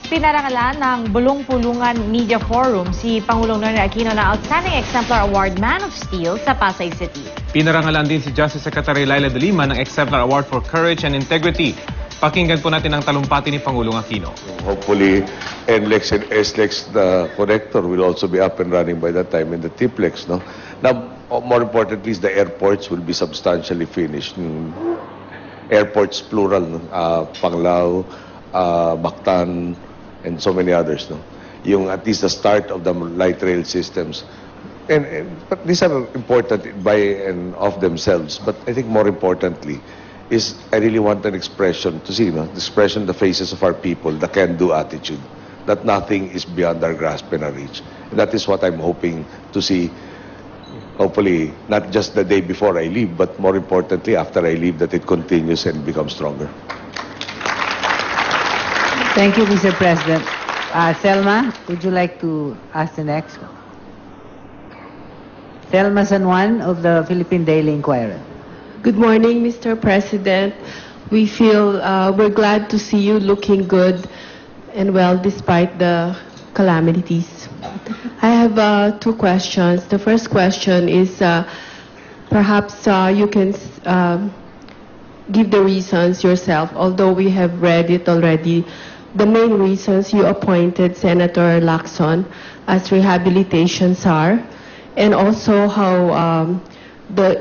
Pinarangalan ng Bulong-Pulungan Media Forum si Pangulong Noynoy Aquino na Outstanding Exemplar Award Man of Steel sa Pasay City. Pinarangalan din si Justice Secretary Laila de Lima ng Exemplar Award for Courage and Integrity. Pakinggan po natin ang talumpati ni Pangulong Aquino. Hopefully, NLEX and SLEX, the connector, will also be up and running by that time, and the TPLEX. No? Now, more importantly, is the airports will be substantially finished. Airports, plural, no? Panglao, Mactan, and so many others. No? Yung at least the start of the light rail systems. But these are important by and of themselves. But I think more importantly is I really want an expression to see, the expression in the faces of our people, the can-do attitude, that nothing is beyond our grasp and our reach. And that is what I'm hoping to see, hopefully, not just the day before I leave, but more importantly, after I leave, that it continues and becomes stronger. Thank you, Mr. President. Selma, would you like to ask the next one? Selma San Juan of the Philippine Daily Inquirer. Good morning, Mr. President. We feel we're glad to see you looking good and well despite the calamities. I have two questions. The first question is perhaps you can give the reasons yourself, although we have read it already. The main reasons you appointed Senator Lacson as rehabilitation czar, and also how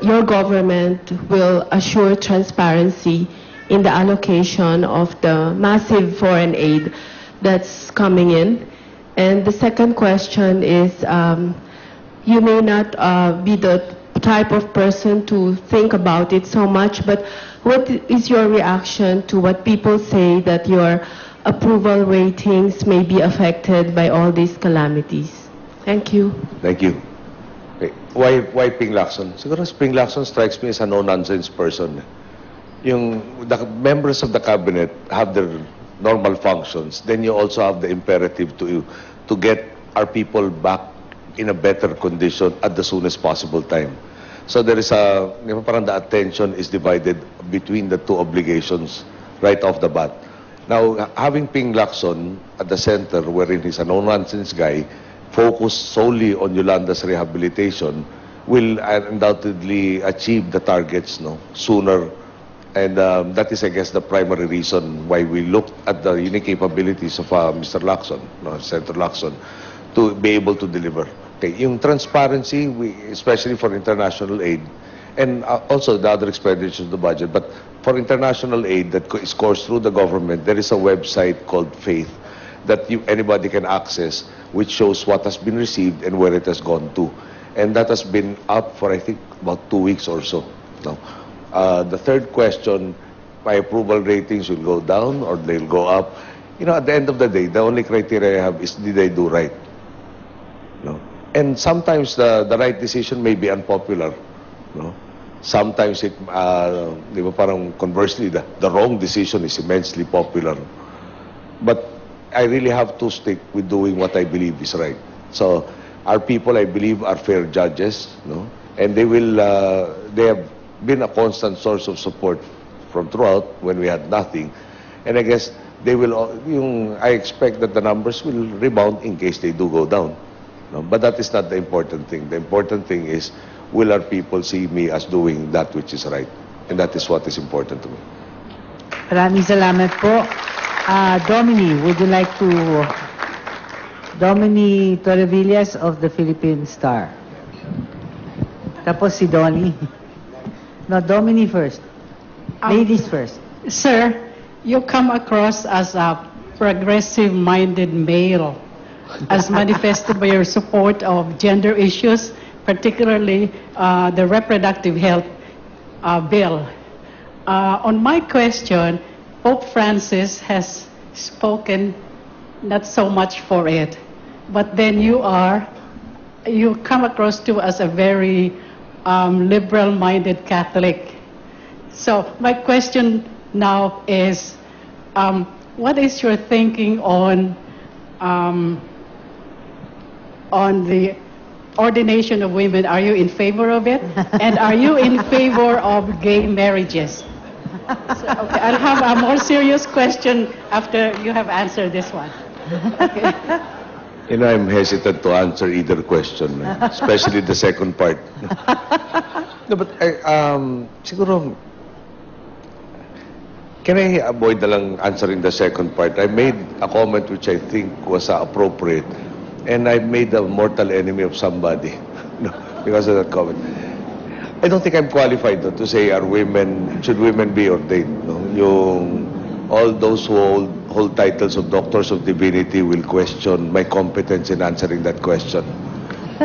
your government will assure transparency in the allocation of the massive foreign aid that's coming in. And the second question is, you may not be the type of person to think about it so much, but what is your reaction to what people say that your approval ratings may be affected by all these calamities? Thank you. Thank you. Okay. Why Ping Lacson? Siguro Ping Lacson strikes me as a no-nonsense person. The members of the cabinet have their normal functions. Then you also have the imperative to get our people back in a better condition at the soonest possible time. So there is parang the attention is divided between the two obligations right off the bat. Now, having Ping Lacson at the center, wherein he's a no-nonsense guy, focused solely on Yolanda's rehabilitation, will undoubtedly achieve the targets sooner. And that is, I guess, the primary reason why we looked at the unique capabilities of Mr. Lacson, Senator Lacson, to be able to deliver. Okay, yung transparency, especially for international aid, and also the other expenditures of the budget, but for international aid that is coursed through the government, there is a website called FAITH that anybody can access, which shows what has been received and where it has gone to. And that has been up for, I think, about 2 weeks or so. Now, the third question, my approval ratings will go down or they'll go up. At the end of the day, the only criteria I have is, did I do right? And sometimes the right decision may be unpopular. Sometimes parang conversely, the wrong decision is immensely popular. But I really have to stick with doing what I believe is right. So our people, I believe, are fair judges, and they have been a constant source of support from throughout when we had nothing. And I guess they will, I expect that the numbers will rebound in case they do go down. But that is not the important thing. The important thing is, will our people see me as doing that which is right? And that is what is important to me. Maraming salamat po. Domini, would you like to... Domini Torrevillas of the Philippine Star. Tapos si Donnie. No, Domini first. Ladies first. Sir, you come across as a progressive-minded male, as manifested by your support of gender issues, particularly the reproductive health bill. On my question, Pope Francis has spoken not so much for it, but then you come across to as a very liberal-minded Catholic. So my question now is, what is your thinking on the ordination of women? Are you in favor of it? And are you in favor of gay marriages? So, okay, I'll have a more serious question after you have answered this one. You know, I'm hesitant to answer either question, especially the second part. No, but siguro, can I avoid na lang answering the second part? I made a comment which I think was appropriate, and I made a mortal enemy of somebody because of that comment. I don't think I'm qualified to say should women be ordained? No? All those who hold titles of Doctors of Divinity will question my competence in answering that question.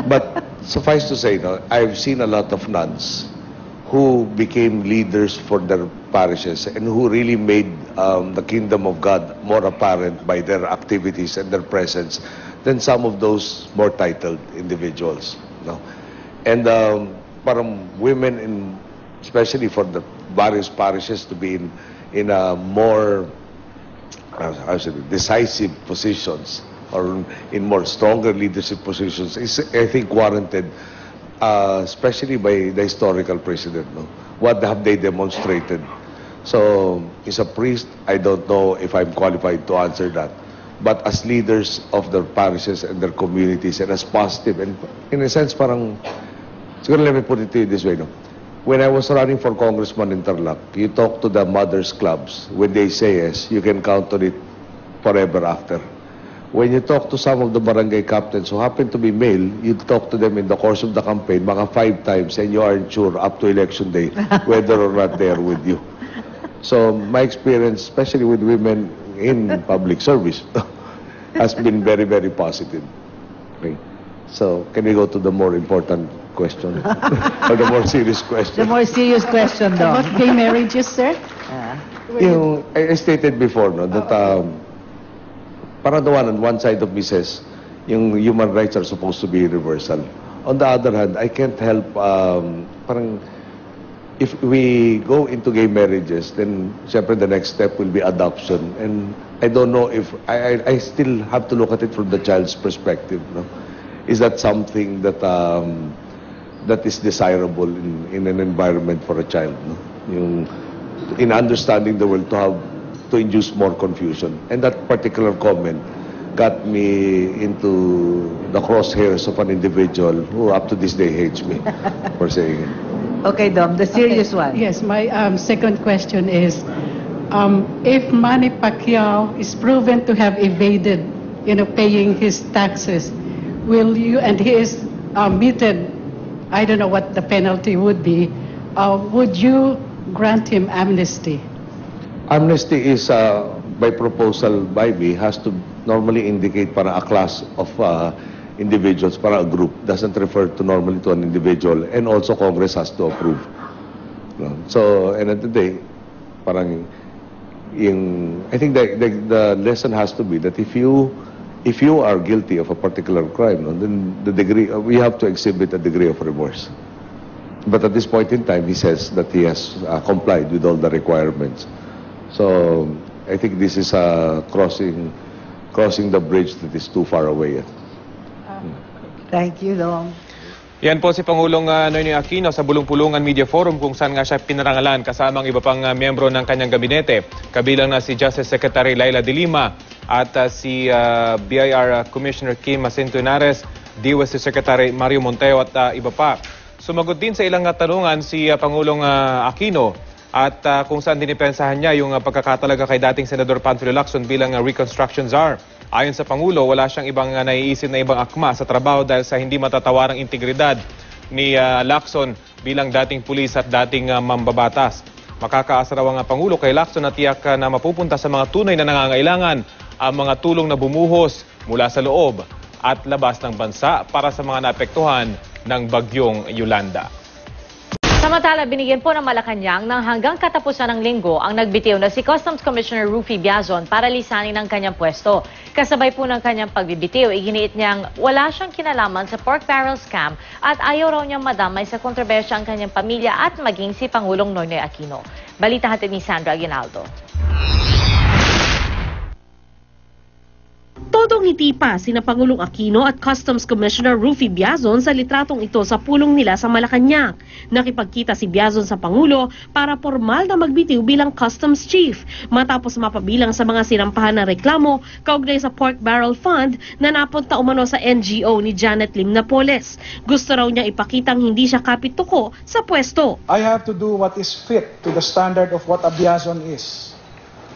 But suffice to say, I've seen a lot of nuns who became leaders for their parishes and who really made the kingdom of God more apparent by their activities and their presence than some of those more titled individuals. And parang women, especially for the various parishes, to be in a more decisive positions or in more stronger leadership positions is, I think, warranted, especially by the historical precedent. What have they demonstrated? So, as a priest, I don't know if I'm qualified to answer that. But as leaders of their parishes and their communities, and as positive, and in a sense, parang, siguro let me put it to you this way, when I was running for congressman in Tarlac, you talk to the mothers' clubs. When they say yes, you can count on it forever after. When you talk to some of the barangay captains who happen to be male, you talk to them in the course of the campaign, mga 5 times, and you aren't sure up to election day whether or not they are with you. So my experience, especially with women in public service, has been very, very positive. Okay. So can we go to the more important question? Or the more serious question? The more serious question, though. About gay marriages, sir? I stated before, that parang on one side of me says, yung human rights are supposed to be universal. On the other hand, I can't help, parang, if we go into gay marriages, then syempre the next step will be adoption. And I don't know if, I still have to look at it from the child's perspective. Is that something that that is desirable in an environment for a child? In understanding the world, to induce more confusion. And that particular comment got me into the crosshairs of an individual who up to this day hates me for saying it. Okay, Dom, the serious one. Yes, my second question is, if Manny Pacquiao is proven to have evaded, paying his taxes, will you, and he is meted, I don't know what the penalty would be, would you grant him amnesty? Amnesty is, by proposal by me, has to normally indicate para a class of individuals, para a group. Doesn't refer to normally to an individual. And also Congress has to approve. So, end of the day, parang, I think the lesson has to be that if you are guilty of a particular crime, then the degree, we have to exhibit a degree of remorse. But at this point in time, he says that he has complied with all the requirements. So I think this is crossing the bridge that is too far away. Thank you, Dom. Yan po si Pangulong Noynoy Aquino sa Bulong-Pulungan Media Forum kung saan nga siya pinarangalan kasama ang iba pang miyembro ng kanyang gabinete. Kabilang na si Justice Secretary Laila De Lima at si BIR Commissioner Kim Jacinto Henares, DOST Secretary Mario Monteo at iba pa. Sumagot din sa ilang tanungan si Pangulong Aquino at kung saan dinipensahan niya yung pagkakatalaga kay dating Senador Panfilo Lacson bilang Reconstruction Czar. Ayon sa Pangulo, wala siyang ibang naiisip na ibang akma sa trabaho dahil sa hindi matatawarang integridad ni Lacson bilang dating pulis at dating mambabatas. Makakaasa raw ang Pangulo kay Lacson na tiyak na mapupunta sa mga tunay na nangangailangan ang mga tulong na bumuhos mula sa loob at labas ng bansa para sa mga naapektuhan ng bagyong Yolanda. Samantala, binigyan po ng Malacanang ng hanggang katapusan ng linggo ang nagbitiw na si Customs Commissioner Rufy Biazon para lisanin ang kanyang pwesto. Kasabay po ng kanyang pagbibitiw, iginiit niyang wala siyang kinalaman sa pork barrel scam at ayaw raw niyang madamay sa kontrobersya ang kanyang pamilya at maging si Pangulong Noynoy Aquino. Balita hatid ni Sandra Aguinaldo. Todong ngiti pa sina Pangulong Aquino at Customs Commissioner Rufy Biazon sa litratong ito sa pulong nila sa Malacanang. Nakipagkita si Biazon sa Pangulo para formal na magbitiw bilang Customs Chief matapos mapabilang sa mga sinampahan na reklamo kaugnay sa Pork Barrel Fund na napunta umano sa NGO ni Janet Lim Napoles. Gusto raw niya ipakitang hindi siya kapituko sa pwesto. I have to do what is fit to the standard of what a Biazon is.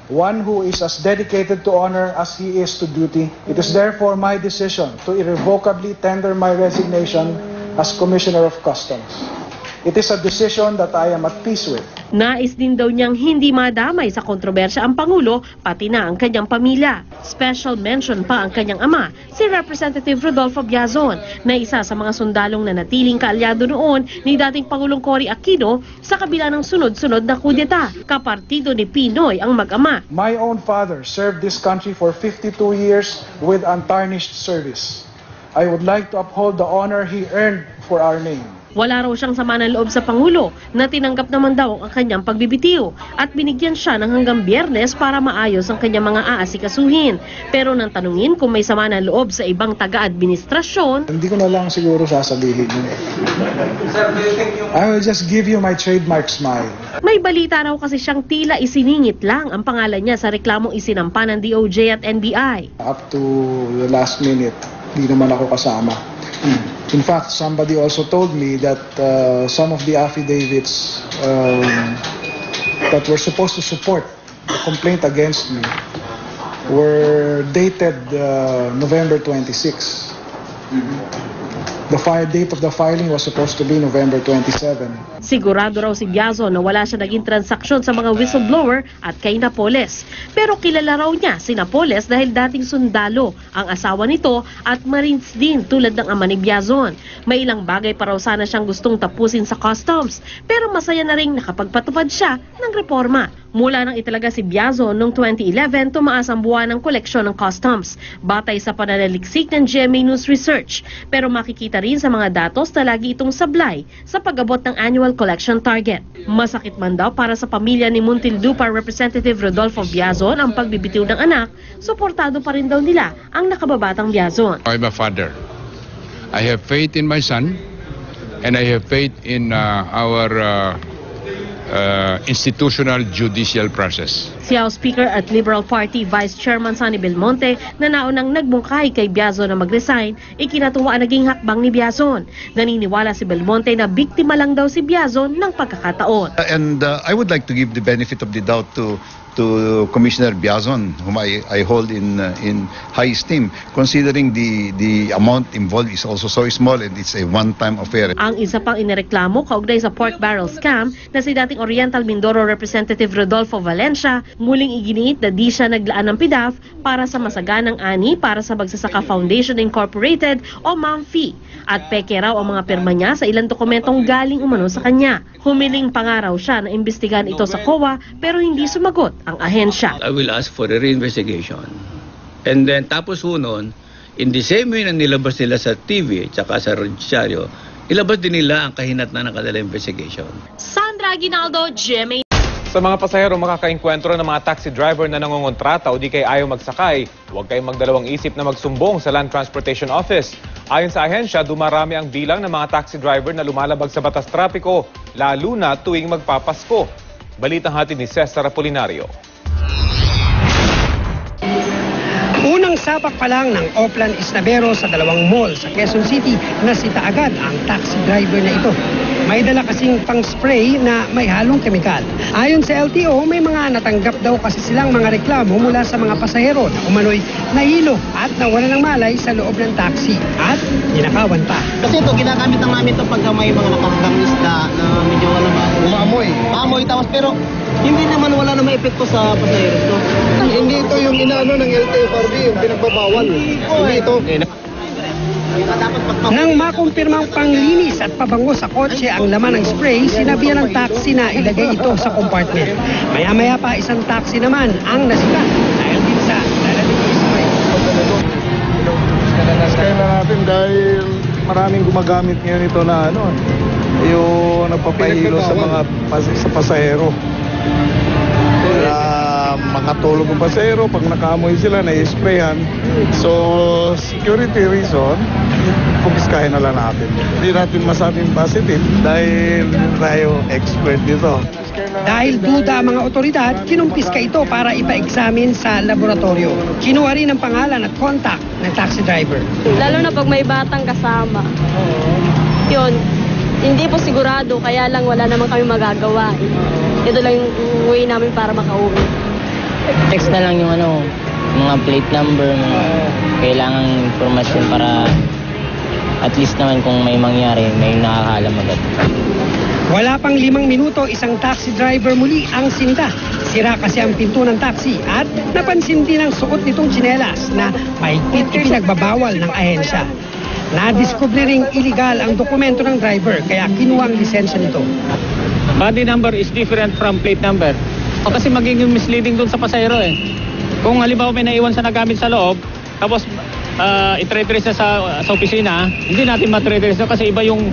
One who is as dedicated to honor as he is to duty. It is therefore my decision to irrevocably tender my resignation as Commissioner of Customs. It is a decision that I am at peace with. Nais din daw niyang hindi madamay sa kontrobersya ang Pangulo, pati na ang kanyang pamilya. Special mention pa ang kanyang ama, si Representative Rodolfo Biazon, na isa sa mga sundalong na natiling kaalyado noon ni dating Pangulong Cory Aquino sa kabila ng sunod-sunod na kudeta. Kapartido ni Pinoy ang mag-ama. My own father served this country for 52 years with untarnished service. I would like to uphold the honor he earned for our name. Wala raw siyang sama ng loob sa Pangulo na tinanggap naman daw ang kanyang pagbibitiw at binigyan siya ng hanggang Biyernes para maayos ang kanyang mga aasikasuhin. Pero nang tanungin kung may sama ng loob sa ibang taga-administrasyon, Hindi ko na lang siguro sasabihin yun. I will just give you my trademark smile. may balita raw kasi siyang tila isiningit lang ang pangalan niya sa reklamong isinampa ng DOJ at NBI. Up to the last minute, hindi naman ako kasama. In fact, somebody also told me that some of the affidavits that were supposed to support the complaint against me were dated November 26. The date of the filing was supposed to be November 27. Sigurado raw si Biazon na wala siya naging transaksyon sa mga whistleblower at kay Napoles. Pero kilala raw niya si Napoles dahil dating sundalo ang asawa nito at Marines din tulad ng ama ni Biazon. May ilang bagay pa raw sana siyang gustong tapusin sa customs pero masaya na rin nakapagpatupad siya ng reforma. Mula nang italaga si Biazon noong 2011, tumaas ang buwan ng koleksyon ng customs, batay sa pananaliksik ng GMA News Research. Pero makikita rin sa mga datos na lagi itong sablay sa pag-abot ng annual collection target. Masakit man daw para sa pamilya ni Muntinlupa Representative Rodolfo Biazon ang pagbibitiw ng anak, suportado pa rin daw nila ang nakababatang Biazon. I'm a father. I have faith in my son and I have faith in our institutional judicial process. Si House Speaker at Liberal Party Vice Chairman Sonny Belmonte na naunang nagbungkay kay Biazon na mag-resign, ikinatuwa naging hakbang ni Biazon. Naniniwala si Belmonte na biktima lang daw si Biazon ng pagkakataon. And I would like to give the benefit of the doubt to Commissioner Biazon, whom I hold in high esteem, considering the amount involved is also so small and it's a one-time affair. Ang isa pang inireklamo kaugnay sa pork barrel scam na si dating Oriental Mindoro Representative Rodolfo Valencia, muling iginiit na di siya naglaan ng PDAF para sa masaganang ani para sa Magsasaka Foundation Incorporated o MAMFI. At peke raw ang mga pirma niya sa ilang dokumentong galing umano sa kanya. Humiling pangaraw siya na imbestigahan ito sa COA pero hindi sumagot ang ahensya. I will ask for a reinvestigation. And then tapos nun, in the same way na nilabas nila sa TV at saka sa Rosario, ilabas din nila ang kahinatnan ng kanilang investigation. Sandra Aguinaldo, GMA. Sa mga pasahero makakaengkwentro ng mga taxi driver na nangongontrata o di kay ayaw magsakay, huwag kayong magdalawang isip na magsumbong sa Land Transportation Office. Ayon sa ahensya, dumarami ang bilang ng mga taxi driver na lumalabag sa batas trapiko, lalo na tuwing magpapasko. Balitang hatid ni Cesar Apolinario. Unang sapak pa lang ng Oplan Isnabero sa dalawang mall sa Quezon City, nasita agad ang taxi driver na ito. May dala kasing pang-spray na may halong kemikal. Ayon sa LTO, may mga natanggap daw kasi silang mga reklamo mula sa mga pasahero na umano'y nahilo at nawala ng malay sa loob ng taxi at ninakawan pa. Kasi ito, ginagamit ng namin ito pagka may mga nakakang isda na medyo umaamoy. Maamoy tapos pero hindi naman wala na may epekto sa pasahero ito. Hindi ito yung inaano ng LTFRB, yung pinagbabawal. Hindi ito. Nang makumpirmang panglinis at pabango sa kotse ang laman ng spray, sinabihan ng taxi na ilagay ito sa compartment. Maya-maya pa isang taxi naman ang nasira dahil din sa lalalim ng spray. Kaya na natin dahil maraming gumagamit ngayon ito na yung nagpapahilo sa mga sa pasahero. Mga tulog ng pasahero, pag nakaamoy sila, na-sprayan, So, security reason, kumpiskahin na lang natin. Hindi natin masabing positive dahil hindi tayo expert dito. Dahil duda ang mga otoridad, kinumpiska ito para ipa-examine sa laboratorio. Kinuha rin ang pangalan at contact ng taxi driver. Lalo na pag may batang kasama. Yun, hindi po sigurado, kaya lang wala naman kami magagawa. Ito lang yung way namin para makauwi. Text na lang yung mga plate number, mga kailangang informasyon para at least naman kung may mangyari, may nakakaalam agad. Wala pang 5 minuto, isang taxi driver muli ang sinita. Sira kasi ang pinto ng taxi at napansin din ang suot nitong tsinelas na mahigpit ipinagbabawal ng ahensya. Nadiskubre ring illegal ang dokumento ng driver kaya kinuha ang lisensya nito. Body number is different from plate number. O kasi magiging misleading dun sa pasahero eh. Kung halimbawa may naiwan sa nagamit sa loob, tapos i-trace sa opisina, hindi natin ma-trace kasi iba yung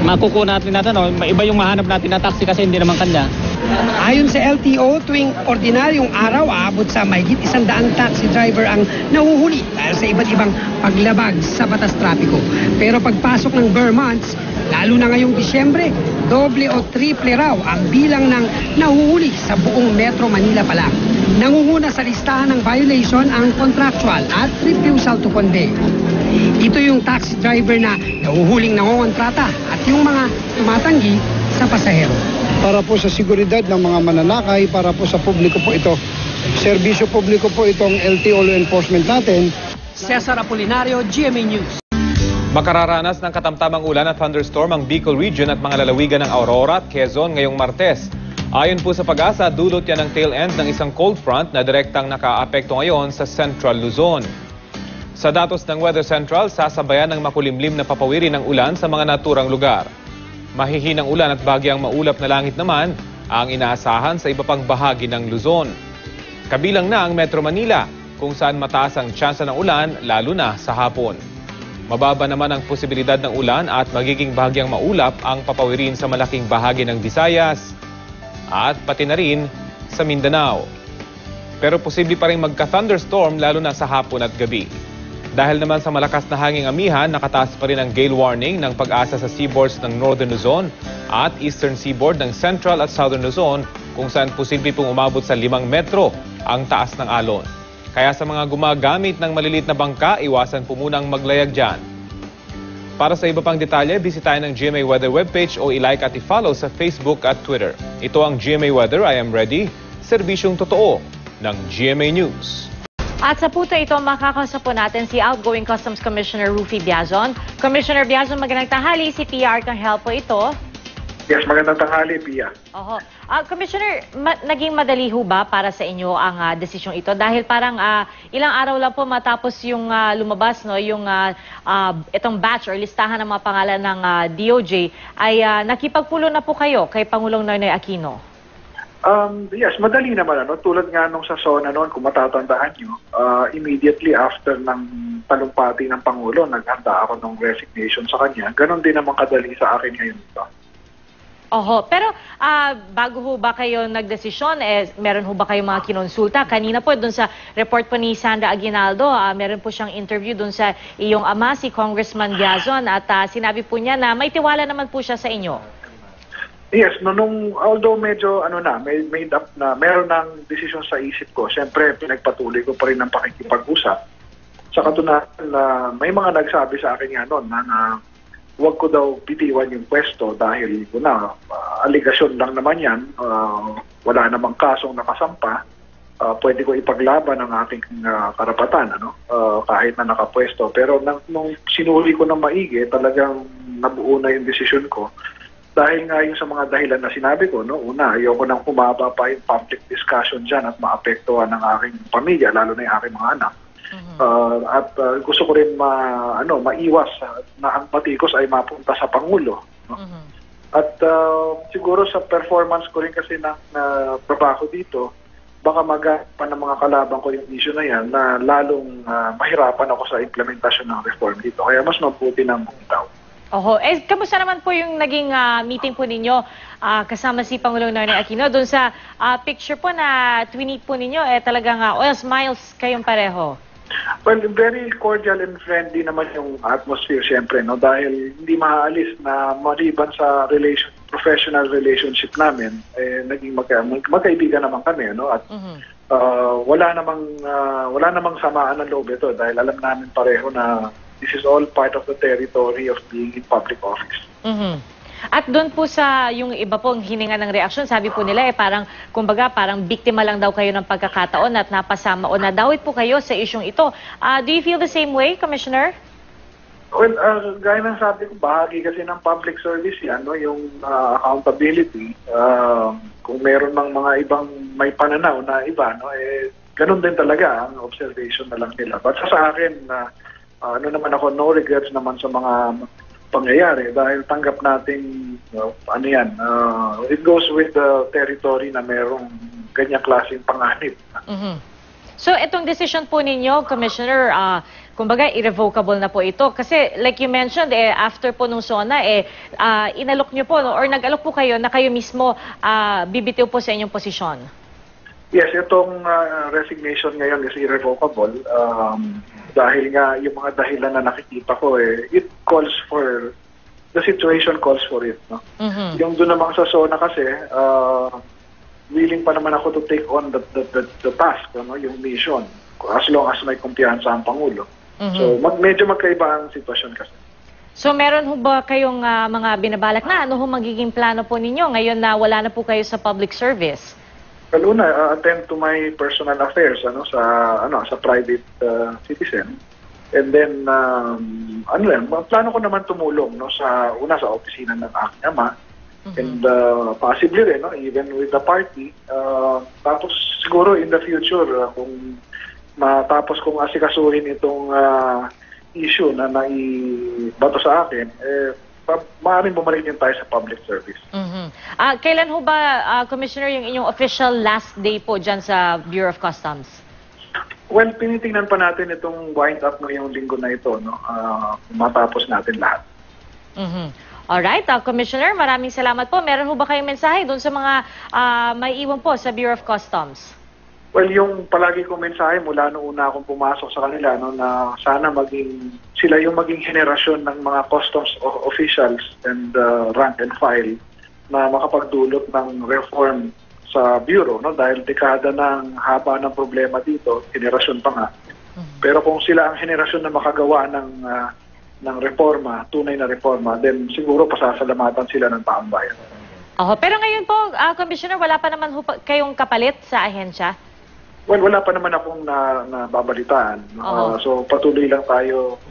makukuha natin iba yung mahanap natin na taxi kasi hindi naman kanya. Ayon sa LTO, tuwing ordinaryong araw, aabot sa mahigit 100 taxi driver ang nahuhuli dahil sa iba't ibang paglabag sa batas trapiko. Pero pagpasok ng bare months, lalo na ngayong Disyembre, doble o triple raw ang bilang ng nahuhuli sa buong Metro Manila pa lang. Nangunguna sa listahan ng violation ang contractual at refusal to convey. Ito yung taxi driver na nahuhuling nangongontrata at yung mga tumatanggi sa pasahero. Para po sa seguridad ng mga mananakay, para po sa publiko po ito. Serbisyo publiko po itong LTO law enforcement natin. Cesar Apolinario, GMA News. Makararanas ng katamtamang ulan at thunderstorm ang Bicol Region at mga lalawigan ng Aurora at Quezon ngayong Martes. Ayon po sa Pag-asa, dulot yan ang tail end ng isang cold front na direktang nakaapekto ngayon sa Central Luzon. Sa datos ng Weather Central, sasabayan ng makulimlim na papawiri ng ulan sa mga naturang lugar. Mahihinang ulan at bagyang maulap na langit naman ang inaasahan sa iba pang bahagi ng Luzon. Kabilang na ang Metro Manila, kung saan mataas ang tsansa ng ulan lalo na sa hapon. Mababa naman ang posibilidad ng ulan at magiging bahagyang maulap ang papawirin sa malaking bahagi ng Visayas at pati na rin sa Mindanao. Pero posible pa rin magka-thunderstorm lalo na sa hapon at gabi. Dahil naman sa malakas na hanging amihan, nakataas pa rin ang gale warning ng Pag-asa sa seaboards ng Northern Luzon at Eastern Seaboard ng Central at Southern Luzon kung saan posible pong umabot sa 5 metro ang taas ng alon. Kaya sa mga gumagamit ng maliliit na bangka, iwasan po munang maglayag dyan. Para sa iba pang detalye, bisitahin ang GMA Weather webpage o i-like at i-follow sa Facebook at Twitter. Ito ang GMA Weather, I am ready, serbisyong totoo ng GMA News. At sa puto ito, makakausap po natin si outgoing Customs Commissioner Rufy Biazon. Commissioner Biazon, magandang tanghali. Si PR Arcangel po ito. Yes, magandang tanghali, Pia. Oho. Commissioner, naging madali ho ba para sa inyo ang desisyong ito? Dahil parang ilang araw lang po matapos yung lumabas, no, yung itong batch or listahan ng mga pangalan ng DOJ, ay nakipagpulo na po kayo kay Pangulong Noynoy Aquino. Yes, madali naman. Tulad nga nung sa SONA noon, kung matatandaan nyo, immediately after ng talumpati ng Pangulo, naghanda ako ng resignation sa kanya. Ganon din naman kadali sa akin ngayon ito. Oho, pero bago ho ba kayo nagdesisyon, meron ho ba kayong mga kinonsulta? Kanina po, dun sa report po ni Sandra Aguinaldo, meron po siyang interview dun sa iyong ama, si Congressman Biazon, at sinabi po niya na may tiwala naman po siya sa inyo. Yes, although medyo may made up na, meron ng desisyon sa isip ko, siyempre pinagpatuloy ko pa rin ng pakikipag-usap. Sa katunayan na may mga nagsabi sa akin nga noon na huwag ko daw bitiwan yung pwesto dahil aligasyon lang naman yan, wala namang kasong nakasampa, pwede ko ipaglaban ang aking karapatan kahit na nakapwesto. Pero nung sinuli ko ng maigi, talagang nabuo na yung desisyon ko. Dahil nga yung sa mga dahilan na sinabi ko, una, ayoko nang humaba pa yung public discussion dyan at maapektuhan ng aking pamilya, lalo na yung aking mga anak. At gusto ko rin maiwas na ang patikos ay mapunta sa Pangulo. At siguro sa performance ko rin kasi ng trabaho dito, baka magapan ng mga kalaban ko yung issue na yan na lalong mahirapan ako sa implementasyon ng reform dito. Kaya mas mabuti ng bumitaw. Oho. Kamusta naman po yung naging meeting po ninyo kasama si Pangulong Noynoy Aquino? Doon sa picture po na tweet po ninyo, talagang all smiles kayong pareho. Well, very cordial and friendly naman yung atmosphere, syempre, no? Dahil hindi maaalis na maliban sa professional relationship namin, naging magkaibigan naman kami, no? At wala namang samaan ng loob ito dahil alam namin pareho na this is all part of the territory of being in public office. At doon po sa yung iba pong hininga ng reaksyon, sabi po nila parang, kumbaga, parang biktima lang daw kayo ng pagkakataon at napasama o nadawit po kayo sa isyong ito. Do you feel the same way, Commissioner? Well, gaya ng sabi ko, bahagi kasi ng public service yan, no? Yung accountability. Kung meron ng mga ibang may pananaw na iba, no? Ganun din talaga ang observation na lang nila. But sa akin, ano naman ako, no regrets naman sa mga pangyayari dahil tanggap natin it goes with the territory na merong ganyang klaseng panganib. So itong decision po ninyo, Commissioner, kumbaga irrevocable na po ito kasi like you mentioned after po nung SONA inalok nyo po or nag-alok po kayo na kayo mismo bibitiw po sa inyong posisyon. Yes, itong resignation ngayon is irrevocable. Dahil nga yung mga dahilan na nakikita ko it calls for, the situation calls for it. No? Yung doon naman sa SONA kasi, willing pa naman ako to take on the task, no? Yung mission, as long as may kumpiyansa ang Pangulo. So medyo magkaiba ang sitwasyon kasi. So meron ho ba kayong mga binabalak na ano ho magiging plano po ninyo ngayon na wala na po kayo sa public service? Well, una, attend to my personal affairs sa private citizen. And then plano ko naman tumulong sa opisina ng aking ama. And possibly rin even with the party. Tapos siguro in the future kung matapos kong asikasuhin itong issue na naibato sa akin, maaaring bumalik din tayo sa public service. Kailan ho ba, Commissioner, yung inyong official last day po dyan sa Bureau of Customs? Well, pinitingnan pa natin itong wind up ngayong linggo na ito, no? Matapos natin lahat. Alright, Commissioner, maraming salamat po. Meron ho ba kayong mensahe doon sa mga may iwan po sa Bureau of Customs? Well, yung palagi kong mensahe mula noong una akong pumasok sa kanila, no, na sana sila yung maging henerasyon ng mga customs officials and rank and file na makapagdulot ng reform sa Bureau, no, dahil dekada ng haba ng problema dito, henerasyon pa nga. Pero kung sila ang henerasyon na makagawa ng reforma, tunay na reforma, then siguro pasasalamatan sila ng taong bayan. Pero ngayon po, Commissioner, wala pa naman kayong kapalit sa ahensya? Well, wala pa naman akong nababalitaan. So patuloy lang tayo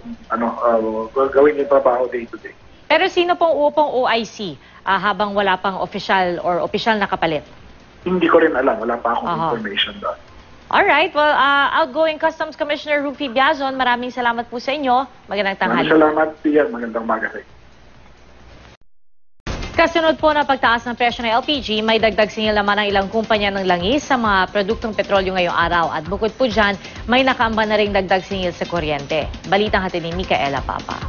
gawin yung trabaho day to day. Pero sino pong upong OIC habang wala pang official na kapalit? Hindi ko rin alam. Wala pa akong information doon. Alright. Well, outgoing Customs Commissioner Rufy Biazon, maraming salamat po sa inyo. Magandang tanghali. Maraming salamat, Pia. Magandang umaga. Kasunod po ng pagtaas ng presyo ng LPG, may dagdag singil naman ang ilang kumpanya ng langis sa mga produktong petrolyo ngayong araw. At bukod po dyan, may nakaamba na ring dagdag singil sa kuryente. Balitang hatid ni Micaela Papa.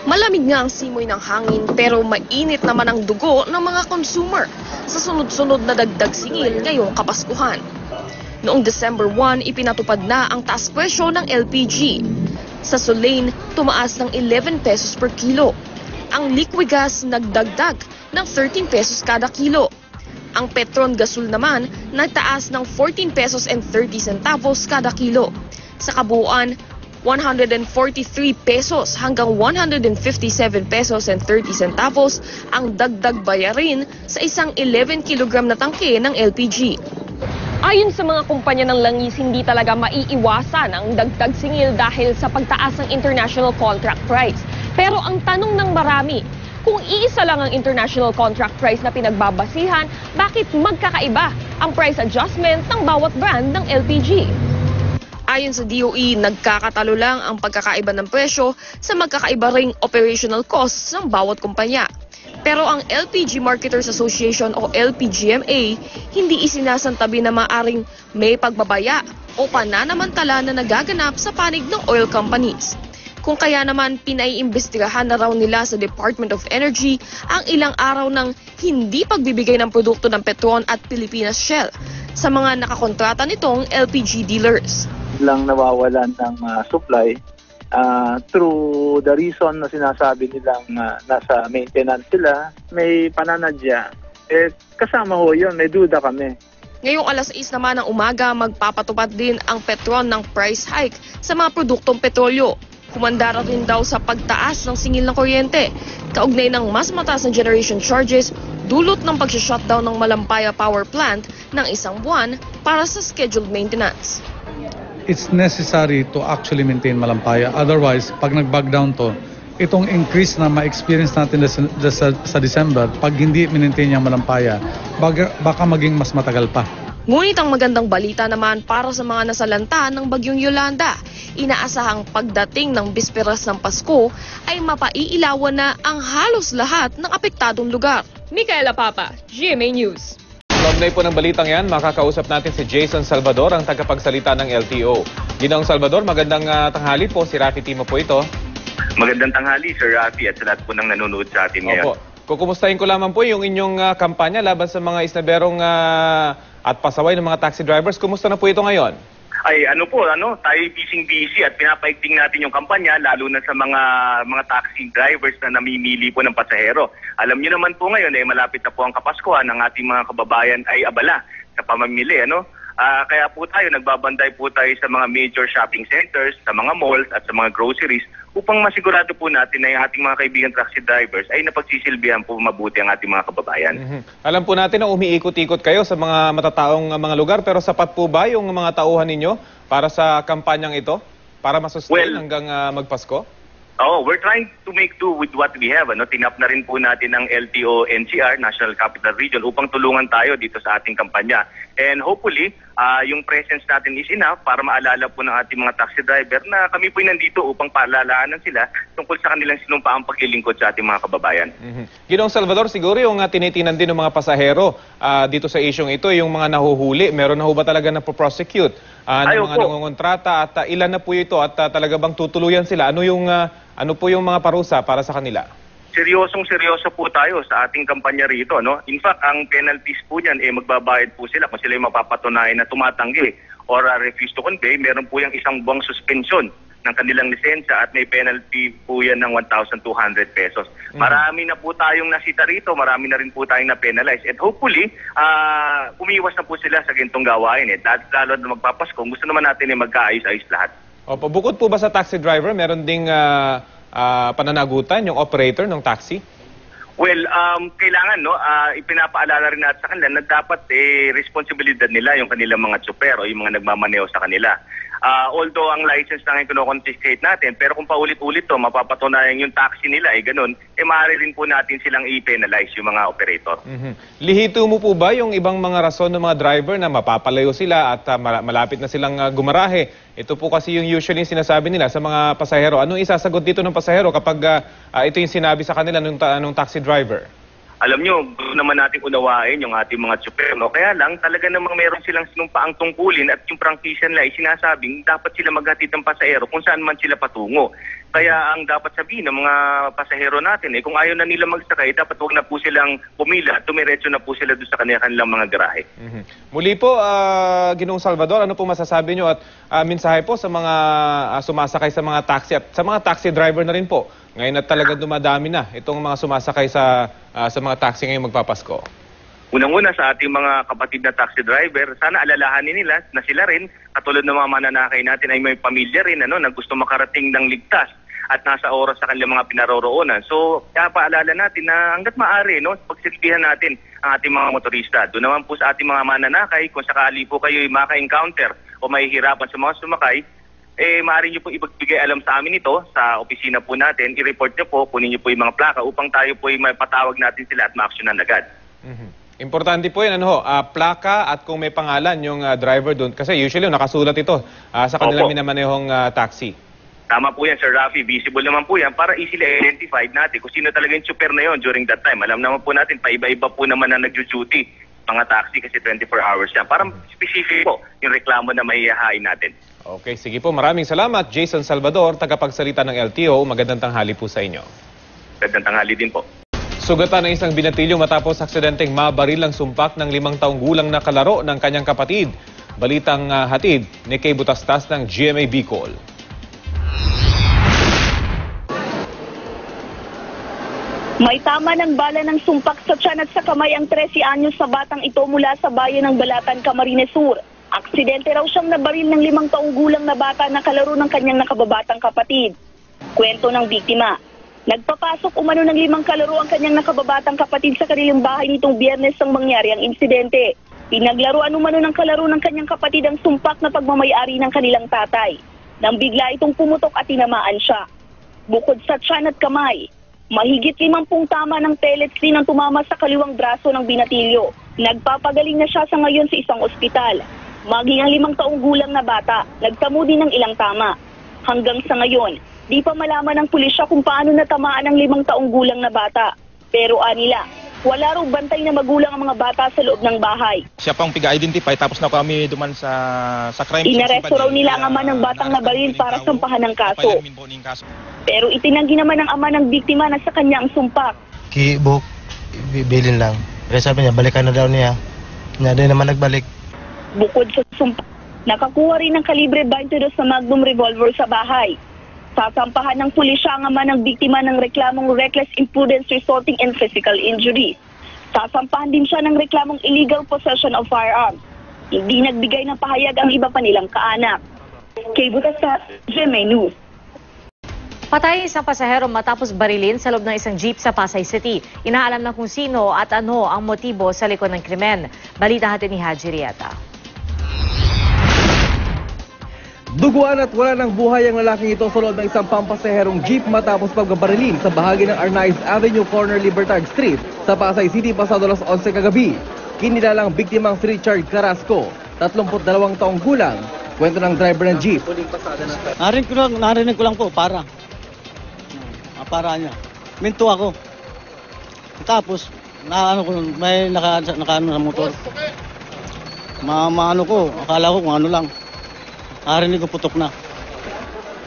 Malamig nga ang simoy ng hangin pero mainit naman ang dugo ng mga consumer sa sunod-sunod na dagdag singil ngayong Kapaskuhan. Noong December 1, ipinatupad na ang taas presyo ng LPG. Sa Solane, tumaas ng 11 pesos per kilo. Ang Liquigas nagdagdag ng 13 pesos kada kilo. Ang Petron Gasol naman nagtaas ng 14 pesos and 30 centavos kada kilo. Sa kabuuan, 143 pesos hanggang 157 pesos and 30 centavos ang dagdag bayarin sa isang 11 kilogram na tangke ng LPG. Ayon sa mga kumpanya ng langis, hindi talaga maiiwasan ang dagdag singil dahil sa pagtaas ng international contract price. Pero ang tanong ng marami, kung iisa lang ang international contract price na pinagbabasihan, bakit magkakaiba ang price adjustment ng bawat brand ng LPG? Ayon sa DOE, nagkakatalo lang ang pagkakaiba ng presyo sa magkakaiba ring operational costs ng bawat kumpanya. Pero ang LPG Marketers Association o LPGMA hindi isinasantabi na maaring may pagbabaya o pananamantala na nagaganap sa panig ng oil companies. Kung kaya naman pinaiimbestigahan na raw nila sa Department of Energy ang ilang araw ng hindi pagbibigay ng produkto ng Petron at Pilipinas Shell sa mga nakakontrata nitong LPG dealers. Lang nawawalan ng supply through the reason na sinasabi nilang nasa maintenance sila, may pananadya. Kasama ho yun, may duda kami. Ngayong alas 6 naman ng umaga, magpapatupad din ang Petron ng price hike sa mga produktong petrolyo. Kumanda rin daw sa pagtaas ng singil ng kuryente, kaugnay ng mas mataas na generation charges, dulot ng pag-shutdown ng Malampaya Power Plant ng 1 buwan para sa scheduled maintenance. It's necessary to actually maintain Malampaya. Otherwise, pag nag-back down to, itong increase na ma-experience natin sa December, pag hindi maintain yung Malampaya, baka maging mas matagal pa. Ngunit ang magandang balita naman para sa mga nasalanta ng Bagyong Yolanda, inaasahang pagdating ng bisperas ng Pasko ay mapaiilawan na ang halos lahat ng apektadong lugar. Micaela Papa, GMA News. Kaugnay po ng balitang yan, makakausap natin si Jason Salvador, ang tagapagsalita ng LTO. Ginoong Salvador, magandang tanghali po. Si Rafi Timo po ito. Magandang tanghali, Sir Rafi, at sa lahat po ng nanonood sa atin ngayon. Opo. Kukumustahin ko lamang po yung inyong kampanya laban sa mga isnaberong at pasaway ng mga taxi drivers. Kumusta na po ito ngayon? Ay tayo busy at pinapaigting natin yung kampanya lalo na sa mga taxi drivers na namimili po ng pasahero. Alam niyo naman po ngayon malapit na po ang Kapaskuhan, ng ating mga kababayan ay abala sa pamamili, kaya po tayo nagbabanday po tayo sa mga major shopping centers, sa mga malls at sa mga groceries upang masigurado po natin na yung ating mga kaibigan taxi drivers ay napagsisilbihan po mabuti ang ating mga kababayan. Alam po natin na umiikot-ikot kayo sa mga matataong mga lugar, pero sapat po ba yung mga tauhan ninyo para sa kampanyang ito? Para masustain hanggang magpasko? We're trying to make do with what we have. Tinap na rin po natin ang LTO NCR, National Capital Region, upang tulungan tayo dito sa ating kampanya. And hopefully, yung presence natin is enough para maalala po ng ating mga taxi driver na kami po nandito upang paalalahanan sila tungkol sa kanilang sinumpaang paglilingkod sa ating mga kababayan. Ginoong Salvador, siguro yung tinitinan din ng mga pasahero dito sa isyong ito, yung mga nahuhuli, meron na ho ba talaga na prosecute ng mga nangungontrata at ilan na po ito at talaga bang tutuluyan sila? Ano po yung mga parusa para sa kanila? Seryosong-seryoso po tayo sa ating kampanya rito. In fact, ang penalties po niyan, magbabayad po sila kung sila yung mapapatunayan na tumatanggi or refuse to convey. Meron po yung 1 buwang suspension ng kanilang lisensya at may penalty po yan ng 1,200 pesos. Marami na po tayong nasita rito, marami na rin po tayong na-penalize. And hopefully, umiwas na po sila sa ganitong gawain. Lalo na magpapasko, gusto naman natin magkaayos-ayos lahat. Opo, bukod po ba sa taxi driver, meron ding pananagutan yung operator ng taxi? Well, kailangan ipinapaalala rin natin sa kanila na dapat responsibilidad nila yung kanilang mga tsuper o yung mga nagmamaneho sa kanila. Although ang license na ngayon kino-confiscate natin, pero kung paulit-ulit to mapapatunayan yung taxi nila ganun, maaari rin po natin silang i-penalize yung mga operator. Lihito mo po ba yung ibang mga rason ng mga driver na mapapalayo sila at malapit na silang gumarahe? Ito po kasi yung usually sinasabi nila sa mga pasahero. Anong isasagot dito ng pasahero kapag ito yung sinabi sa kanila ng taxi driver? Alam nyo, gusto naman natin unawain yung ating mga tsuper, Kaya lang, talaga namang meron silang sinumpaang tungkulin at yung prangkisa nila ay sinasabing dapat sila maghatid ng pasahero kung saan man sila patungo. Kaya ang dapat sabihin ng mga pasahero natin, kung ayaw na nila magsakay, dapat huwag na po silang pumila at tumiretso na po sila doon sa kanilang mga garahe. Muli po, Ginoong Salvador, ano po masasabi nyo at mensahe po sa mga sumasakay sa mga taxi at sa mga taxi driver na rin po? Ngayon at talaga dumadami na itong mga sumasakay sa mga taxi ngayong magpapasko. Unang-una sa ating mga kapatid na taxi driver, sana alalahanin nila na sila rin, katulad ng mga mananakay natin ay may pamilya rin na gusto makarating ng ligtas at nasa oras sa kanilang mga pinaroroonan. So, kaya paalala natin na hanggat maaari, pagsilbihan natin ang ating mga motorista. Doon naman po sa ating mga mananakay, kung sakali po kayo maka-encounter o mahihirapan sa mga sumakay, maaari nyo po ibigay alam sa amin ito sa opisina po natin, i-report nyo po, kunin nyo po yung mga plaka upang tayo po mapatawag natin sila at ma-actionan agad. Importante po yun, plaka at kung may pangalan yung driver doon. Kasi usually nakasulat ito sa kanilang minamanehong taxi. Tama po yan, Sir Rafi. Visible naman po yan para easily identified natin kung sino talaga yung super na yon during that time. Alam naman po natin, paiba-iba po naman na nag-duty mga taxi kasi 24 hours yan. Para specific po yung reklamo na maihahain natin. Okay, sige po. Maraming salamat. Jason Salvador, tagapagsalita ng LTO. Magandang tanghali po sa inyo. Magandang tanghali din po. Nasugatan ng isang binatilyo matapos aksidenteng mabaril ang sumpak ng 5 taong gulang na kalaro ng kanyang kapatid. Balitang hatid ni Kay Butastas ng GMA Bicol. May tama ng bala ng sumpak sa tiyan at sa kamay ang 13 anyos sa batang ito mula sa bayan ng Balatan, Camarines Sur. Aksidente raw siyang nabaril ng 5 taong gulang na bata na kalaro ng kanyang nakababatang kapatid. Kwento ng biktima. Nagpapasok umano ng 5 kalaro ang kanyang nakababatang kapatid sa kanilang bahay nitong Biyernes nang mangyari ang insidente. Pinaglaruan umano ng kalaro ng kanyang kapatid ang sumpak na pagmamayari ng kanilang tatay. Nang bigla itong pumutok at tinamaan siya. Bukod sa tiyan at kamay, mahigit 50 tama ng pellets din ang tumama sa kaliwang braso ng binatilyo. Nagpapagaling na siya sa ngayon sa isang ospital. Maging ang 5 taong gulang na bata, nagtamo din ng ilang tama. Hanggang sa ngayon, di pa malaman ng pulisya kung paano natamaan ang 5 taong gulang na bata. Pero anila, wala raw bantay na magulang ang mga bata sa loob ng bahay. Siya pang piga-identify tapos na kami duman sa crime scene. Inaresto raw nila ang ama ng batang nabaril para sampahan ng kaso. Pero itinanggi naman ng ama ng biktima na sa kanya ang sumpak. Kibuk, bilin lang. Kaya sabi niya, balikan na daw niya. Niya din naman nagbalik. Bukod sa sumpak, nakakuha rin ng kalibre 22 sa Magnum revolver sa bahay. Sasampahan ng pulisya ang ama ng biktima ng reklamong reckless imprudence resulting in physical injury. Sasampahan din siya ng reklamong illegal possession of firearms. Hindi nagbigay ng pahayag ang iba pa nilang kaanak. Kay Butastas, GMA News. Patay isang pasahero matapos barilin sa loob ng isang jeep sa Pasay City. Inaalam na kung sino at ano ang motibo sa likod ng krimen. Balita natin ni Haji Rieta. Duguan at wala ng buhay ang lalaking ito sa loob ng isang pampasaherong jeep matapos pagbabarilin sa bahagi ng Arnaiz Avenue Corner Libertad Street sa Pasay City pasado alas 11 kagabi. Kinilalang biktimang si Richard Carrasco, 32 taong gulang. Kwento ng driver ng jeep. Narinig ko lang po, para niya. Minto ako. Tapos, may nakaano sa motor. Maano ko, akala ko kung ano lang. Narinig ko putok na.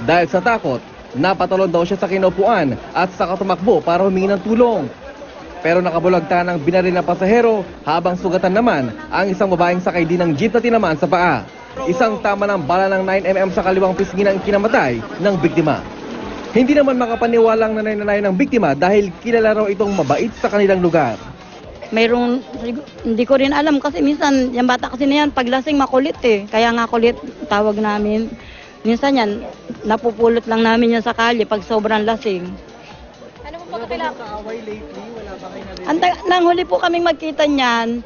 Dahil sa takot, napatalon daw siya sa kinaupuan at saka tumakbo para humingi ng tulong. Pero nakabulagta ng binaril na pasahero habang sugatan naman ang isang babaeng sakay din ng jeep na tinamaan sa paa. Isang tama ng bala ng 9mm sa kaliwang pisngi ng kinamatay ng biktima. Hindi naman makapaniwalang nanay-nanay ng biktima dahil kilala raw itong mabait sa kanilang lugar. Mayroong, hindi ko rin alam kasi minsan, yung bata kasi na yan, paglasing makulit eh. Kaya nga kulit, tawag namin. Minsan yan, napupulot lang namin yan sa kalye pag sobrang lasing. Ano po pagkakilala? Nang huli po kaming magkita niyan,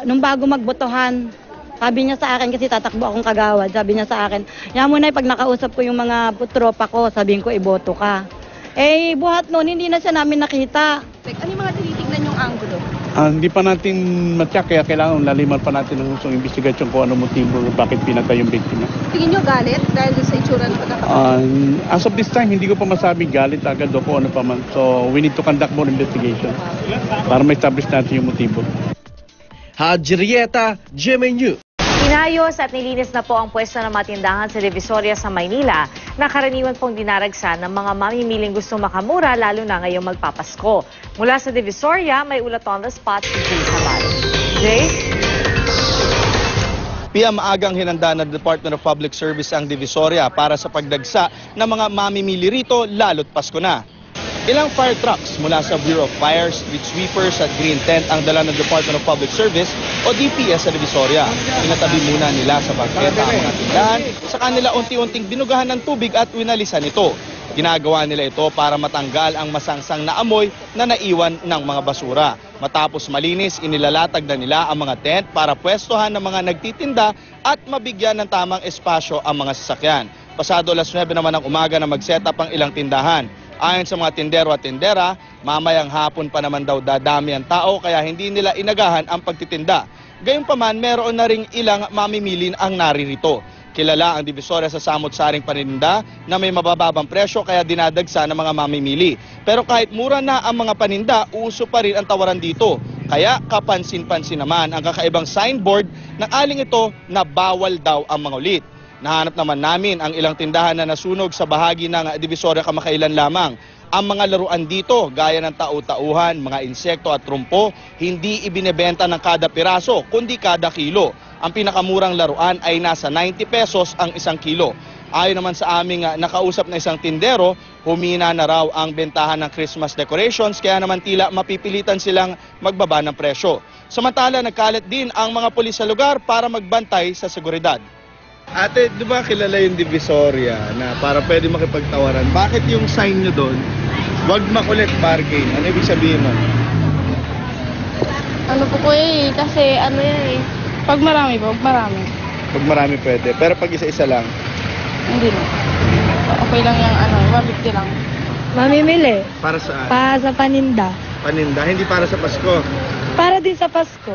nung bago magbotohan. Sabi niya sa akin, kasi tatakbo akong kagawad, sabi niya sa akin, yan muna pag nakausap ko yung mga tropa ko, sabihin ko, iboto ka. Eh, buhat noon, hindi na siya namin nakita. Ano yung mga tinitignan yung angulo? Hindi pa natin matyak, kaya kailangan laliman pa natin ng usong investigasyon kung ano motibo bakit pinatay yung biktima. Tingin nyo galit dahil sa itsura ng pagkakataon? As of this time, hindi ko pa masabi galit agad o kung ano pa man. So, we need to conduct more investigation para ma-establish natin yung motibo. Haji Rieta, GMA News. Inayos at nilinis na po ang pwesto ng mga tindahan sa Divisoria sa Maynila na karaniwan pong dinaragsan ng mga mamimiling gustong makamura lalo na ngayong magpapasko. Mula sa Divisoria, may ulat on the spot si Jay Samal. Jay? Maagang hinanda ng Department of Public Service ang Divisoria para sa pagdagsa ng mga mamimili rito lalo't Pasko na. Ilang fire trucks mula sa Bureau of Fire, Street Sweepers at Green Tent ang dala ng Department of Public Service o DPS sa Divisoria. Pinatabi muna nila sa bangketa ang mga tindahan, sa kanila unti-unting binugahan ng tubig at winalisan ito. Ginagawa nila ito para matanggal ang masangsang na amoy na naiwan ng mga basura. Matapos malinis, inilalatag na nila ang mga tent para pwestohan ng mga nagtitinda at mabigyan ng tamang espasyo ang mga sasakyan. Pasado alas 9 naman ng umaga na mag-setup ang ilang tindahan. Ayon sa mga tindero at tindera, mamayang hapon pa naman daw dadami ang tao kaya hindi nila inagahan ang pagtitinda. Gayunpaman, meron na ring ilang mamimilin ang naririto. Kilala ang Divisoria sa samot-saring paninda na may mabababang presyo kaya dinadagsa ng mga mamimili. Pero kahit mura na ang mga paninda, uso pa rin ang tawaran dito. Kaya kapansin-pansin naman ang kakaibang signboard ng aling ito na bawal daw ang mangulit. Nahanap naman namin ang ilang tindahan na nasunog sa bahagi ng Divisoria kamakailan lamang. Ang mga laruan dito, gaya ng tau-tauhan, mga insekto at trumpo, hindi ibinebenta ng kada piraso, kundi kada kilo. Ang pinakamurang laruan ay nasa 90 pesos ang 1 kilo. Ayon naman sa aming nakausap na isang tindero, humina na raw ang bentahan ng Christmas decorations, kaya naman tila mapipilitan silang magbaba ng presyo. Samantala, nagkalat din ang mga pulis sa lugar para magbantay sa seguridad. Ate, di ba kilala yung Divisoria na para pwede makipagtawaran? Bakit yung sign nyo doon, wag makulit bargain? Ano ibig sabihin mo? Ano po kasi ano yan pag marami po, marami. Pag marami pwede, pero pag isa-isa lang? Hindi na. Okay lang yung 150 lang. Mamimili. Para saan? Para sa paninda. Paninda, hindi para sa Pasko. Para din sa Pasko.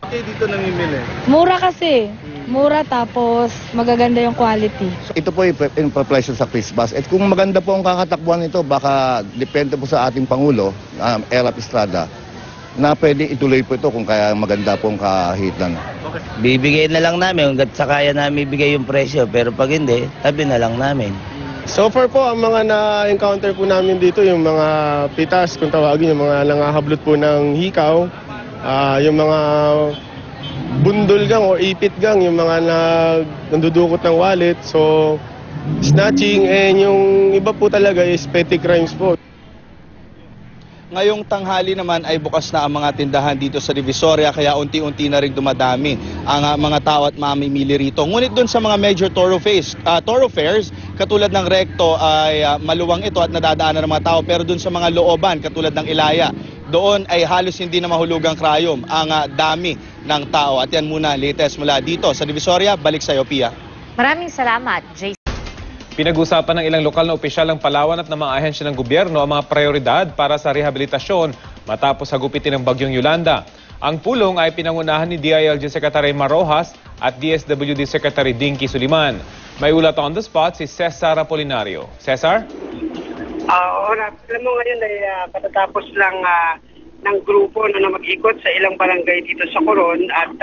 Okay, dito namimili. Mura kasi. Mura tapos magaganda yung quality. Ito po yung preparation sa Christmas. At kung maganda po ang kakatakbuhan nito, baka depende po sa ating Pangulo, Erap Estrada, na pwede ituloy po ito kung kaya maganda po ang kahitan. Bibigay na lang namin hanggat sa kaya namin ibigay yung presyo, pero pag hindi, tabi na lang namin. So far po, ang mga na-encounter po namin dito, yung mga pitas, kung tawagin, yung mga nangahablot po ng hikaw, yung mga bundol gang o ipit gang, yung mga nandudukot ng wallet, so snatching, and yung iba po talaga is petty crimes po. Ngayong tanghali naman ay bukas na ang mga tindahan dito sa Divisoria, kaya unti-unti na rin dumadami ang mga tao at mamimili rito. Ngunit doon sa mga major thoroughfares, katulad ng Recto ay maluwang ito at nadadaanan ng mga tao, pero doon sa mga looban katulad ng Ilaya, doon ay halos hindi na mahulugang krayom ang dami ng tao. At yan muna, latest mula dito sa Divisoria. Balik sa iyo, Pia. Maraming salamat, Jason. Pinag-usapan ng ilang lokal na opisyal ng Palawan at ng mga ahensya ng gobyerno ang mga prioridad para sa rehabilitasyon matapos hagupitin ng bagyong Yolanda. Ang pulong ay pinangunahan ni DILG Secretary Marojas at DSWD Secretary Dinky Suliman. May ulat on the spot si Cesar Apolinario. Cesar? Alam mo ngayon ay patatapos lang ng grupo na mag-ikot sa ilang barangay dito sa Coron at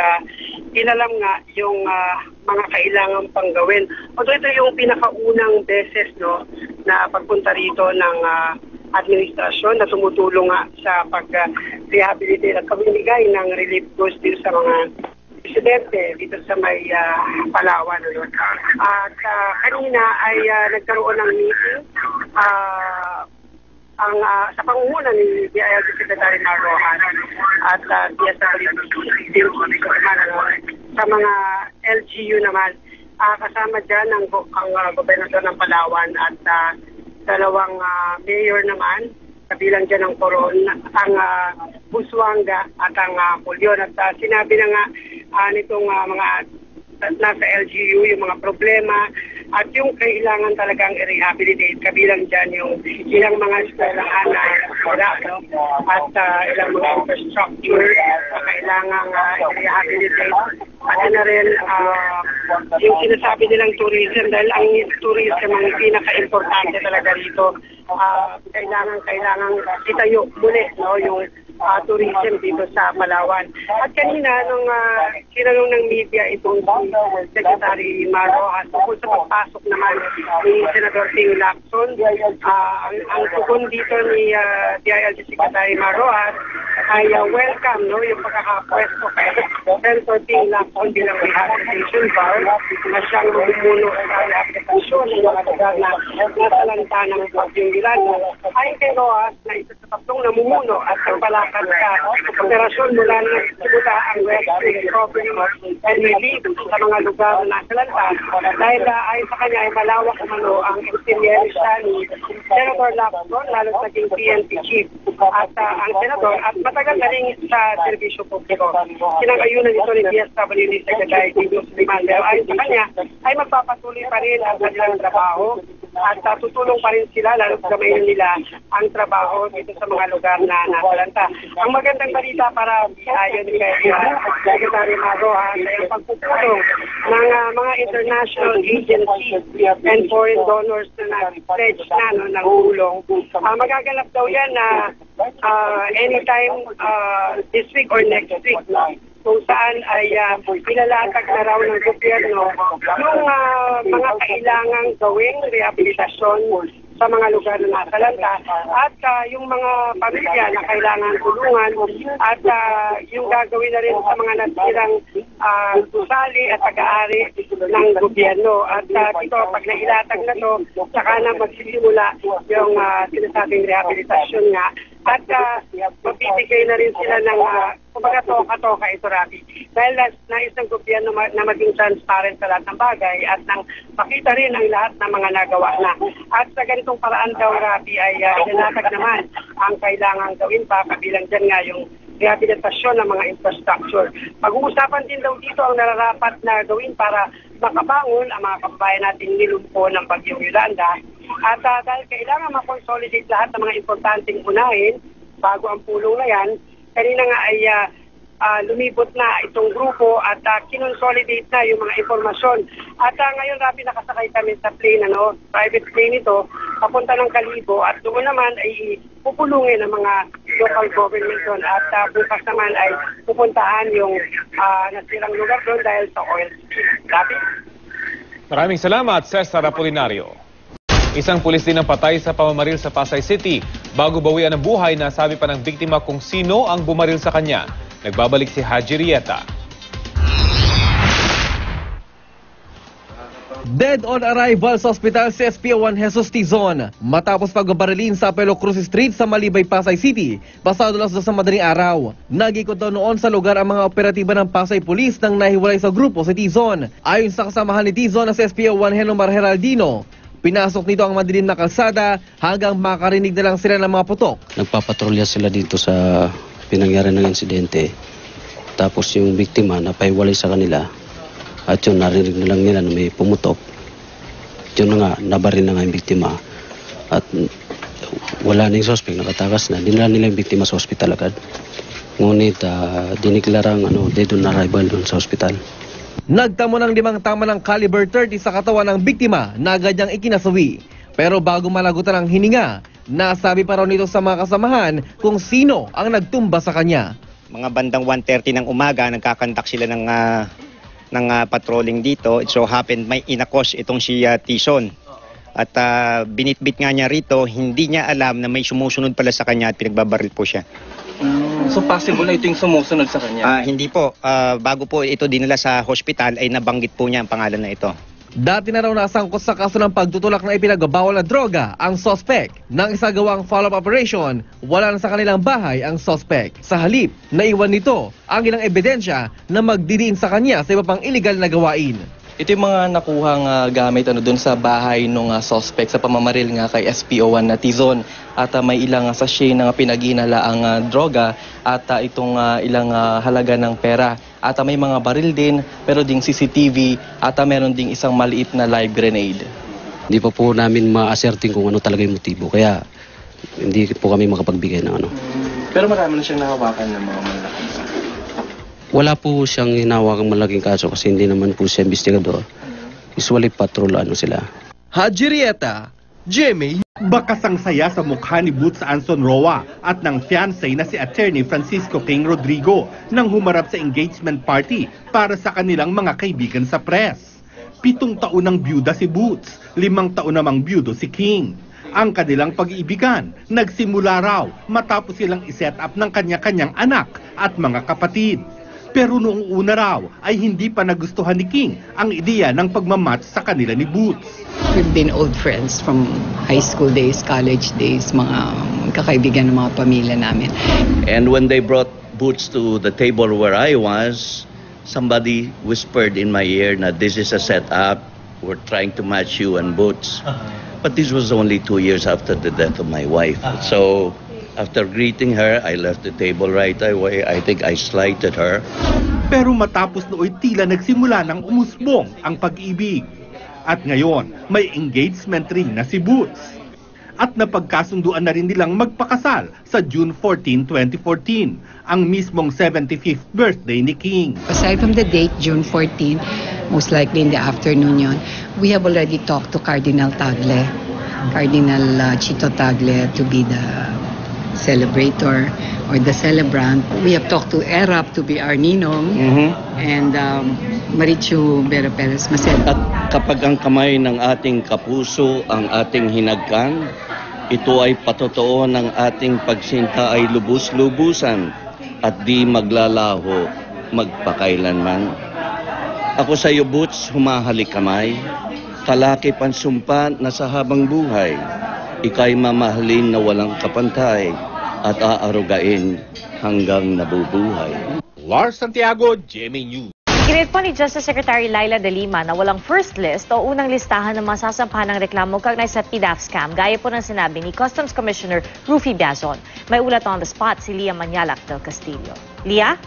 inalam nga yung mga kailangan pang gawin. Although ito yung pinakaunang beses na pagpunta rito ng administrasyon na tumutulong nga sa pag-rehabilitate at pamimigay ng relief goods dito sa mga residente dito sa may Palawan. At kanina ay nagkaroon ng meeting sa pangunguna ni DILG Secretary Marojas at DSWD sa mga LGU naman, kasama dyan ang gobernador ng Palawan at dalawang mayor naman, kabilang dyan ng Coron, ang Busuanga at ang Pulyon. At sinabi na nga nitong mga nasa LGU yung mga problema at yung kailangan talagang i-rehabilitate, kabilang dyan yung ilang mga eskwelahan na wala, at ilang mga infrastructure na kailangan i-rehabilitate. At na rin yung sinasabi nilang tourism, dahil ang tourism ang pinaka-importante talaga rito. Kailangan itayo muli yung tourism dito sa Palawan. At kanina, nung sinanong ng media itong si Secretary Marojas tungkol sa pagpasok naman ni Senador Ping Lacson, ang tugon dito ni DILG Secretary Marojas ay welcome yung pagkakapwesto kay Senator Ping Lacson bilang rehabilitation bar na siyang bumuno sa rehabilitasyon ng mga lugar na nasalanta ng bagyong Yolanda. Ayon kay Rojas na isa sa tatlong namumuno at nagpalakad sa operasyon mula na simula ang recovery and relief sa mga lugar na nasalanta, dahil ayon sa kanya ay malawak umano ang experience ni Senator Lacson, lalo naging PNP chief at ang senador at matagal na rin sa serbisyo publiko. Sinang-ayunan ito ni DSWD Secretary Dinky Suliman. Ayon sa kanya ay magpapatuloy pa rin ang kanilang trabaho at tutulong pa rin sila, lalo gamayin nila ang trabaho dito sa mga lugar na nasalanta. Ang magandang balita para ayon kay Secretary Marojas ay ang pagpupulong ng mga international agencies and foreign donors na nag-pledge na ng tulong. Magaganap daw yan na anytime this week or next week, kung saan ay pinalatag na raw ng gobyerno yung mga kailangang gawing rehabilitasyon sa mga lugar na nasalanta at yung mga pamilya na kailangan tulungan at yung gagawin na rin sa mga nasirang gusali at pag-aari ng gobyerno. At ito, pag nailatag na to, saka na magsisimula yung sinasabing rehabilitasyon nga. At mabibigay na rin sila ng kumbaga toka-toka ito, Rafi. Dahil nais ng gobyerno na maging transparent sa lahat ng bagay at nang makita rin ang lahat ng mga nagawa na. At sa ganitong paraan daw, Rafi, ay sinatag naman ang kailangan gawin pa, kabilang dyan nga yung rehabilitasyon ng mga infrastructure. Pag-uusapan din daw dito ang nararapat na gawin para makabangon ang mga kababayan natin nilumpo ng Bagyong Yolanda. At dahil kailangan ma-consolidate lahat ng mga importanteng unahin bago ang pulong na yan, kanina nga ay lumibot na itong grupo at kinonsolidate na yung mga informasyon. At ngayon, Rafi, nakasakay kami sa plane, private plane ito, papunta ng Kalibo at doon naman ay pupulungin ng mga local government doon at bukas naman ay pupuntahan yung nasirang lugar doon dahil sa oil spill. Rafi? Maraming salamat, Cesar Apolinario. Isang pulis din ang patay sa pamamaril sa Pasay City. Bago bawian ng buhay, nasabi pa ng biktima kung sino ang bumaril sa kanya. Nagbabalik si Haji Rieta. Dead on arrival sa ospital si SPO1 Jesus Tizon matapos pagbabarilin sa Apelo Cruz Street sa Malibay, Pasay City. Pasado alas 2 sa madaling araw. Nag-ikot daw noon sa lugar ang mga operatiba ng Pasay Police nang nahiwalay sa grupo si Tizon. Ayon sa kasamahan ni Tizon na si SPO1 Henomar Heraldino, pinasok nito ang madilim na kalsada hanggang makarinig na lang sila ng mga putok. Nagpapatrolya sila dito sa pinangyari ng insidente. Tapos yung biktima napahiwalay sa kanila. At yun, narinig na lang nila na may pumutok. Yun na nga, nabaril na nga yung biktima. At wala na yung suspect, nakatakas na. Dinala nila yung biktima sa ospital agad. Ngunit diniklarang dead on arrival doon sa ospital. Nagtamo ng 5 tama ng caliber 30 sa katawan ng biktima na agad niyang ikinasawi. Pero bago malagutan ang hininga, nasabi pa raw nito sa mga kasamahan kung sino ang nagtumba sa kanya. Mga bandang 1:30 ng umaga, nagkakandak sila ng patrolling dito. It so happened may inakos itong si Tizon. At binitbit nga niya rito, hindi niya alam na may sumusunod pala sa kanya at pinagbabaril po siya. So possible na ito yung sumusunod sa kanya? Hindi po. Bago po ito dinala sa hospital ay nabanggit po niya ang pangalan na ito. Dati na raw nasangkot sa kaso ng pagtutulak na ipinagbabawal na droga ang suspect. Nang isagawang follow-up operation, wala na sa kanilang bahay ang suspect. Sa halip, naiwan nito ang ilang ebidensya na magdidiin sa kanya sa iba pang illegal na gawain. Ito yung mga nakuhang gamit doon sa bahay ng suspect sa pamamaril nga kay SPO1 na Tizon. At may ilang sachet na pinaghinala ang droga at itong ilang halaga ng pera. At may mga baril din, meron ding CCTV at meron ding isang maliit na live grenade. Hindi pa po namin ma-asserting kung ano talaga yung motibo. Kaya hindi po kami makapagbigay ng ano. Pero marami na siyang nahawakan ng mga malaking. Wala po siyang hinawakang malaking kaso kasi hindi naman po siya investigador. Usually patrol sila. Haji Rieta, GMA. Bakas ang saya sa mukha ni Boots Anson Roa at ng fiancé na si Attorney Francisco King Rodrigo nang humarap sa engagement party para sa kanilang mga kaibigan sa press. 7 taon ng byuda si Boots, 5 taon namang byudo si King. Ang kanilang pag-iibigan nagsimula raw matapos silang iset up ng kanya-kanyang anak at mga kapatid. Pero noong una raw ay hindi pa nagustuhan ni King ang ideya ng pagmamatch sa kanila ni Boots. We've been old friends from high school days, college days, mga kakaibigan ng mga pamilya namin. And when they brought Boots to the table where I was, somebody whispered in my ear na this is a setup, we're trying to match you and Boots. But this was only 2 years after the death of my wife. So after greeting her, I left the table right away. I think I slighted her. Pero matapos nooy tila nagsimula ng umusbong ang pag-ibig. At ngayon, may engagement ring na si Boots. At napagkasunduan na rin nilang magpakasal sa June 14, 2014, ang mismong 75th birthday ni King. Aside from the date, June 14, most likely in the afternoon yon, we have already talked to Cardinal Tagle, Cardinal Chito Tagle to be the celebrator or the celebrant. We have talked to ERAP to be our ninong and Marichu Vera Perez Maced. At kapag ang kamay ng ating kapuso ang ating hinagkan, ito ay patotoo ng ating pagsinta ay lubus-lubusan at di maglalaho magpakailanman. Ako sa iyo, Boots, humahalik kamay, kalaki pansumpa na sa habang buhay, ika'y mamahalin na walang kapantay at aarugain hanggang nabubuhay. Lars Santiago, GMA News. Ginit po ni Justice Secretary Laila De Lima na walang first list o unang listahan ng masasampahan ng reklamo kaugnay sa PDAF scam, gaya po ng sinabi ni Customs Commissioner Rufy Biazon. May ulat on the spot si Lia Manialac del Castillo. Lia?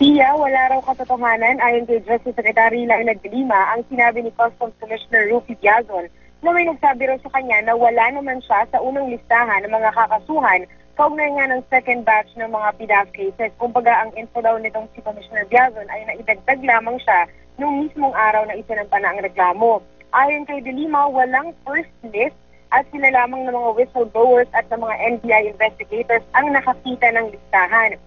Tia, wala raw katotohanan ayon kay Justice Secretary Laila De Lima ang sinabi ni Customs Commissioner Rufy Biazon na may nagsabi raw sa kanya na wala naman siya sa unang listahan ng mga kakasuhan kaugnay nga ng second batch ng mga PDAF cases. Kumbaga ang info daw nitong si Commissioner Biazon ay naidagdag lamang siya nung mismong araw na isinampa na ang reklamo. Ayon kay De Lima, walang first list at sila lamang ng mga whistleblowers at ng mga NBI investigators ang nakakita ng listahan.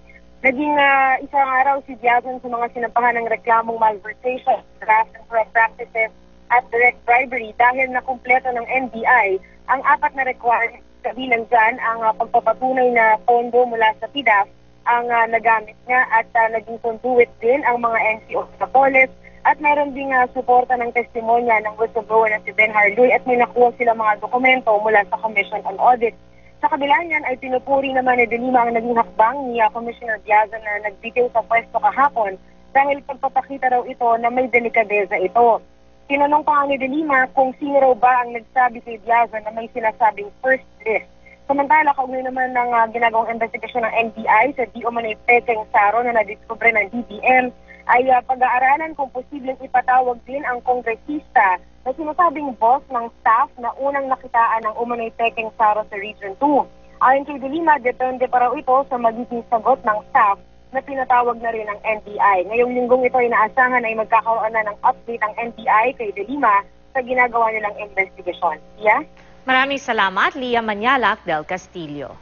Naging isang araw si Biazon sa mga sinampahan ng reklamong malversation, graft and fraud practices at direct bribery dahil na kumpleto ng NBI ang 4 na requirements. Kabilang dyan ang pagpapatunay na pondo mula sa PDAF ang nagamit niya at naging conduit din ang mga NCO sa Polis at mayroon ding suporta ng testimonya ng whistleblower na si Ben Harloy at may nakuha sila mga dokumento mula sa Commission on Audit. Sa kabila niyan ay pinupuri naman ni De Lima ang naging hakbang ni Commissioner Biazon na nagbitiw sa pwesto kahapon dahil pagpapakita raw ito na may delikadeza ito. Tinanong pa ni De Lima kung sino raw ba ang nagsabi kay Biazon na may sinasabing first list. Samantala, kaugnay naman ng ginagawang investigasyon ng NBI sa di umano'y pekeng saro na nadiskubre ng DBM ay pag-aaralan kung posibleng ipatawag din ang kongresista na sinasabing boss ng staff na unang nakitaan ng umano'y pekeng saro sa Region 2. Ayon kay De Lima, depende pa raw ito sa magiging sagot ng staff na pinatawag na rin ng NBI. Ngayong linggong ito ay inaasahan ay magkakaroon na ng update ang NBI kay De Lima sa ginagawa nilang investigasyon. Yeah? Maraming salamat, Lia Manialac del Castillo.